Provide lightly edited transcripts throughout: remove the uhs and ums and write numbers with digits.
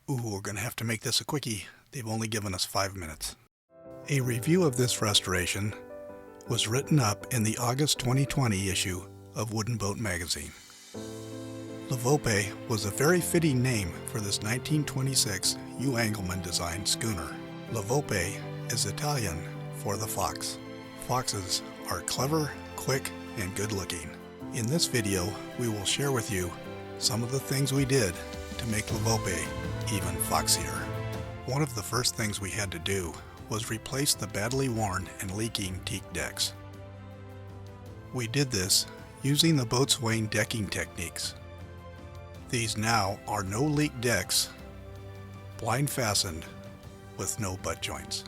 Ooh, we're gonna have to make this a quickie. They've only given us 5 minutes. A review of this restoration was written up in the August 2020 issue of Wooden Boat magazine. LaVolpe was a very fitting name for this 1926 Hugh Engelman designed schooner. LaVolpe is Italian for the fox. Foxes are clever, quick, and good looking. In this video, we will share with you some of the things we did to make LaVolpe even foxier. One of the first things we had to do was replace the badly worn and leaking teak decks. We did this using the boatswain decking techniques. These now are no-leak decks, blind fastened, with no butt joints.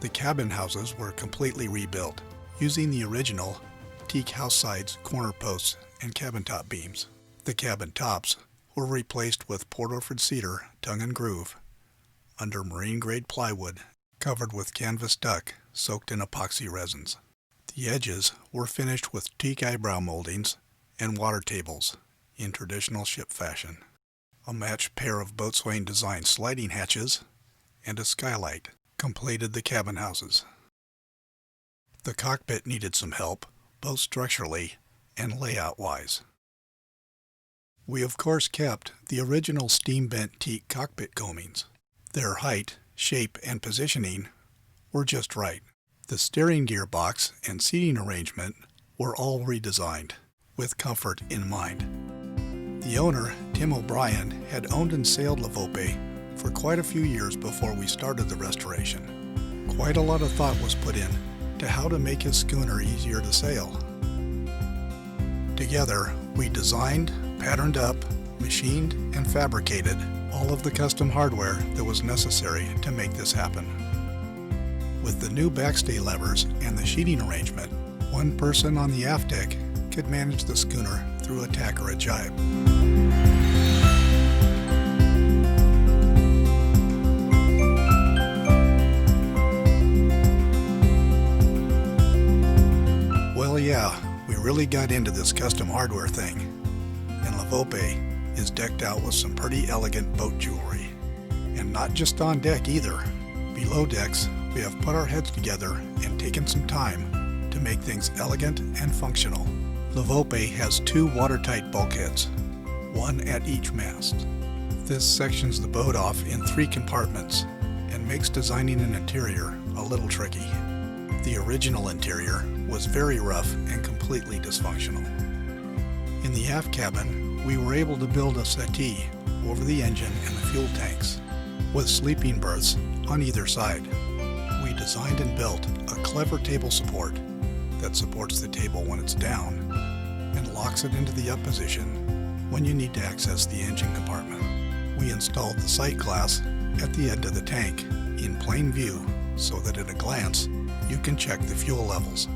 The cabin houses were completely rebuilt using the original teak house sides, corner posts, and cabin top beams. The cabin tops were replaced with Port Orford cedar tongue and groove under marine grade plywood covered with canvas duck soaked in epoxy resins. The edges were finished with teak eyebrow moldings and water tables in traditional ship fashion. A matched pair of boatswain designed sliding hatches and a skylight completed the cabin houses. The cockpit needed some help, both structurally and layout-wise. We of course kept the original steam-bent teak cockpit coamings. Their height, shape, and positioning were just right. The steering gear box and seating arrangement were all redesigned, with comfort in mind. The owner, Tim O'Brien, had owned and sailed LaVolpe for quite a few years before we started the restoration. Quite a lot of thought was put in to how to make his schooner easier to sail. Together, we designed, patterned up, machined, and fabricated all of the custom hardware that was necessary to make this happen. With the new backstay levers and the sheeting arrangement, one person on the aft deck could manage the schooner through a tack or a jibe. Well, yeah, we really got into this custom hardware thing, and LaVolpe is decked out with some pretty elegant boat jewelry. And not just on deck either. Below decks, we have put our heads together and taken some time to make things elegant and functional. LaVolpe has 2 watertight bulkheads, one at each mast. This sections the boat off in 3 compartments and makes designing an interior a little tricky. The original interior was very rough and completely dysfunctional. In the aft cabin, we were able to build a settee over the engine and the fuel tanks, with sleeping berths on either side. We designed and built a clever table support that supports the table when it's down and locks it into the up position when you need to access the engine compartment. We installed the sight glass at the end of the tank in plain view so that at a glance you can check the fuel levels.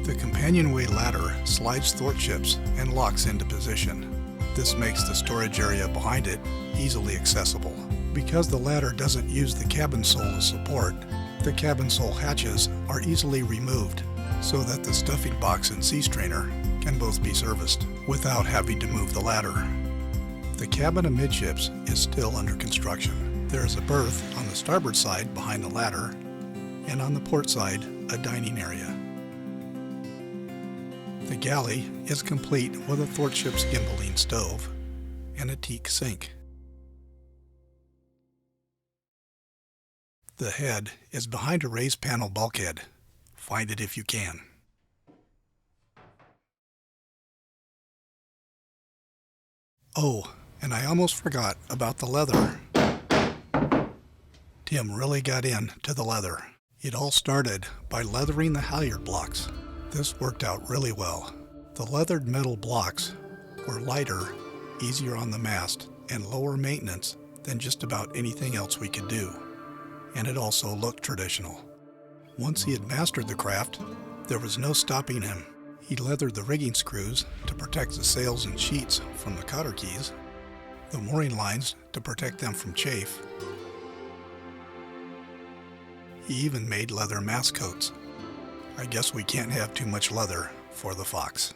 The companionway ladder slides thwartships and locks into position. This makes the storage area behind it easily accessible. Because the ladder doesn't use the cabin sole as support, the cabin sole hatches are easily removed so that the stuffing box and sea strainer can both be serviced without having to move the ladder. The cabin amidships is still under construction. There is a berth on the starboard side behind the ladder, and on the port side, a dining area. The galley is complete with a thwartships gimbaline stove and a teak sink. The head is behind a raised panel bulkhead. Find it if you can. Oh, and I almost forgot about the leather. Tim really got into the leather. It all started by leathering the halyard blocks. This worked out really well. The leathered metal blocks were lighter, easier on the mast, and lower maintenance than just about anything else we could do. And it also looked traditional. Once he had mastered the craft, there was no stopping him. He leathered the rigging screws to protect the sails and sheets from the cotter keys, the mooring lines to protect them from chafe. He even made leather mast coats. I guess we can't have too much leather for the Fox.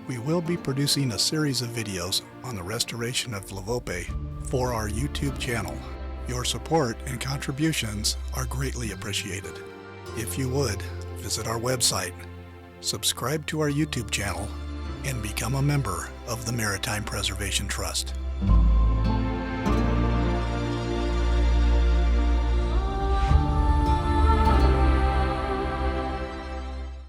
We will be producing a series of videos on the restoration of LaVolpe for our YouTube channel. Your support and contributions are greatly appreciated. If you would, visit our website, subscribe to our YouTube channel, and become a member of the Maritime Preservation Trust.